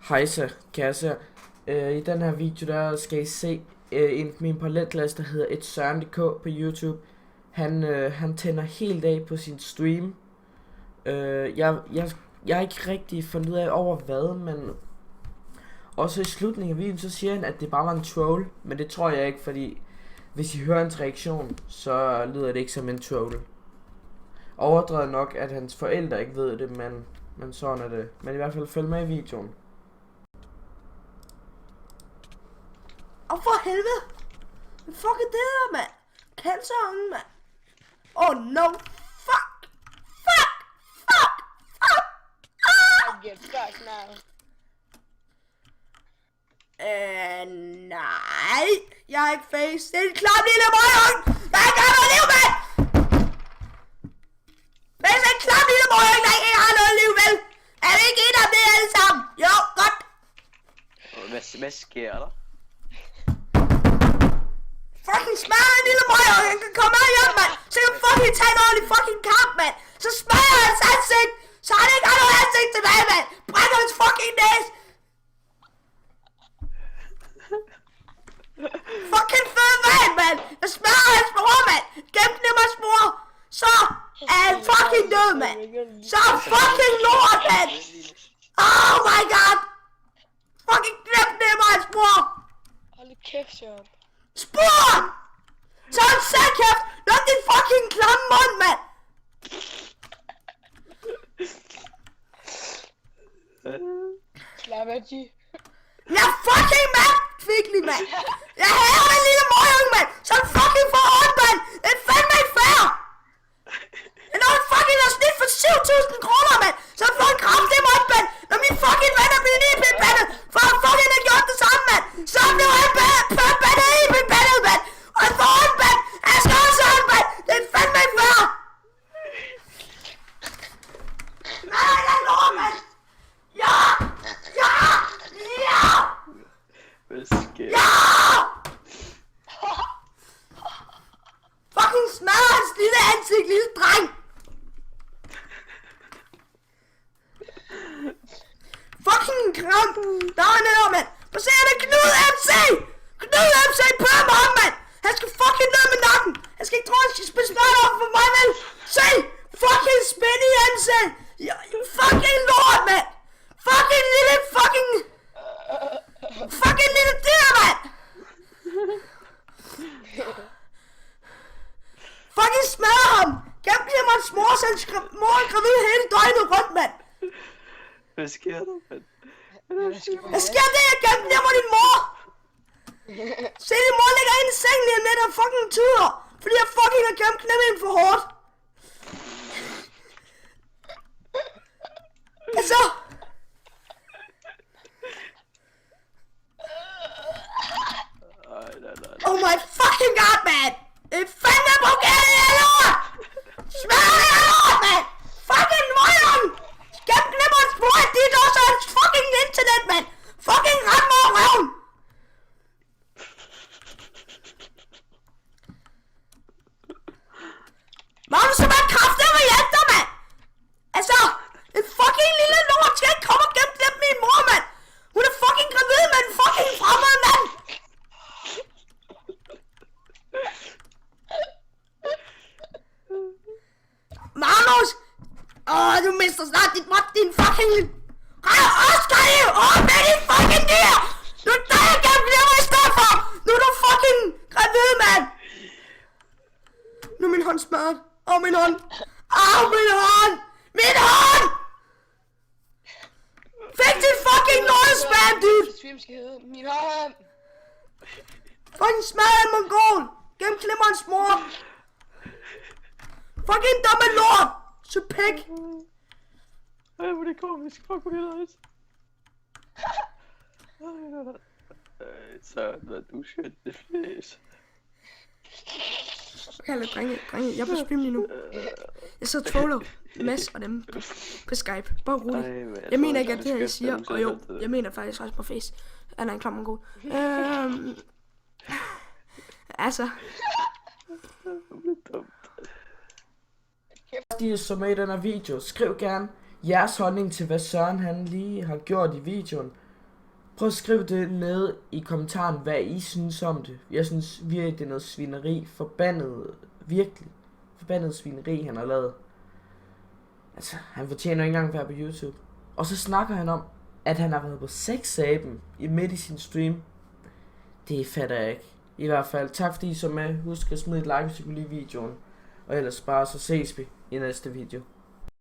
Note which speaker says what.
Speaker 1: Hejsa, kasser. I den her video der skal I se en min parallelklasse, der hedder Et Søren.dk på YouTube. Han tænder helt af på sin stream. Jeg har ikke rigtig fundet ud af over hvad, men også i slutningen af videoen så siger han, at det bare var en troll. Men det tror jeg ikke, fordi hvis I hører hans reaktion, så lyder det ikke som en troll. Overdrevet nok, at hans forældre ikke ved det, men sådan er det. Men i hvert fald følg med i videoen.
Speaker 2: Og for helvede! Hvad fuck er det her, mand? Canceren, mand! Oh no! Fuck! Fuck! Fuck! Fuck!
Speaker 3: I get fucked now.
Speaker 2: Nej! Jeg er ikke face. Det er en klam lille møgung! Jeg gør noget liv, mand! Face er en klam lille møgung, der ikke har noget liv, vel? Er vi ikke enige om det alle sammen? Jo, godt!
Speaker 4: Hvad sker der?
Speaker 2: Fucking smadrer en lille møgung, han kan komme af hjem, mand! Så kan fucking tage en ordentlig fucking kamp, mand! Så smadrer hans ansigt! Så han ikke har noget ansigt tilbage, mand! Brænder hans fucking næse! Fucking fed mand, mand! Jeg smadrer hans mor, mand! Gennem hans mor! Så er han fucking død, mand! Så er han fucking lort, mand! Oh my god! Fucking gennem hans mor!
Speaker 3: Hold kæft, Søren.
Speaker 2: Spur! Så er han selv kæft! Luk din fucking klamme mund, mand!
Speaker 3: Slap af, G.
Speaker 2: Jeg er fucking mand! Kvickly, mand! Jeg hader den lille møgung, mand! Så er han fucking for hårdt, mand! Det er fandme ikke fair! Når han fucking har snit for 7.000 kroner, mand! Så han får en kraftig mand, mand! Når mine fucking venner bliver lige blevet bandet! For han fucking har gjort det samme, mand! Så bliver han bandet i blevet bandet, mand! Og han får en mand! Han skal også have en mand! Det er fandme ikke fair! Nej, jeg lover, mand! Ja! Ja! Ja!
Speaker 4: Hvad sker der?
Speaker 2: Ja! Fucking smadrer hans lille ansigt, lille dreng! Fucking kram! Der er nede, mand! Prøv at se, han er Knud MC! Knud MC på ham, mand! Han skal fucking ned med nakken! Han skal ikke tro, han skal spille smart op for mig, vel? Se! Fucking spænd i ansigt! Fucking lort, mand! Fucking lille fucking... Fucking lille dyr, mand! Fucking smadrer ham! Gennem hans mor, så hans mor er gravid hele døgnet rundt, mand!
Speaker 4: Hvad sker der, mand?
Speaker 2: Hvad sker der? Jeg gennem din mor! Se, din mor ligger inde i sengen lige om lidt og fucking tuder! Fordi jeg fucking har gennem hende for hårdt! Altså... Oh my fucking god, man! Det er fandme bugatti, jeg lort! Smadrer det, jeg lort, man! Fucking møgung! Gennem hans mor, dit også er hans fucking internet, man! Fucking ret mig over røven! Mamma, så bare kraftigt med hjælp dig, mand! Altså, en fucking lille lort skal ikke komme og gennem min mor, mand! Hun er fucking gravid med en fucking fremmed mand! Magnus! Du mister snart dit mat, din fucking... Oscar, med din fucking dyr! Nu er jeg gennem glemmer i stedet for! Nu er du fucking gravid, mand! Nu er min hånd smadret. Min hånd! Min hånd! Min hånd! Fik dit fucking nødespam, dude!
Speaker 3: Stream skal hedde min hånd.
Speaker 2: Fucking smadret mongol! Gennem Klemmerens mor! Fucking dumme lort! Så pæk!
Speaker 4: Ej, hvor det komisk. Fuck, hvor det nice. Så når du skønt det flæs.
Speaker 2: Hallo, drenge. Jeg er på stream lige nu. Jeg så troller Mads og dem på Skype. Bare roligt. Jeg mener ikke, at det her, jeg siger. Og jo, jeg mener faktisk også på face. Han er en klam mongol. Altså...
Speaker 1: De så med i den her video. Skriv gerne jeres holdning til hvad Søren han lige har gjort i videoen. Prøv at skrive det nede i kommentaren, hvad I synes om det. Jeg synes virkelig, det er noget svineri. Virkelig forbandet svineri, han har lavet. Altså, han fortjener ikke engang at være på YouTube. Og så snakker han om, at han har været på sexaben midt i sin stream. Det fatter jeg ikke. I hvert fald, tak fordi I så med. Husk at smide et like, hvis I kunne lide videoen. Og ellers bare så ses vi i næste video.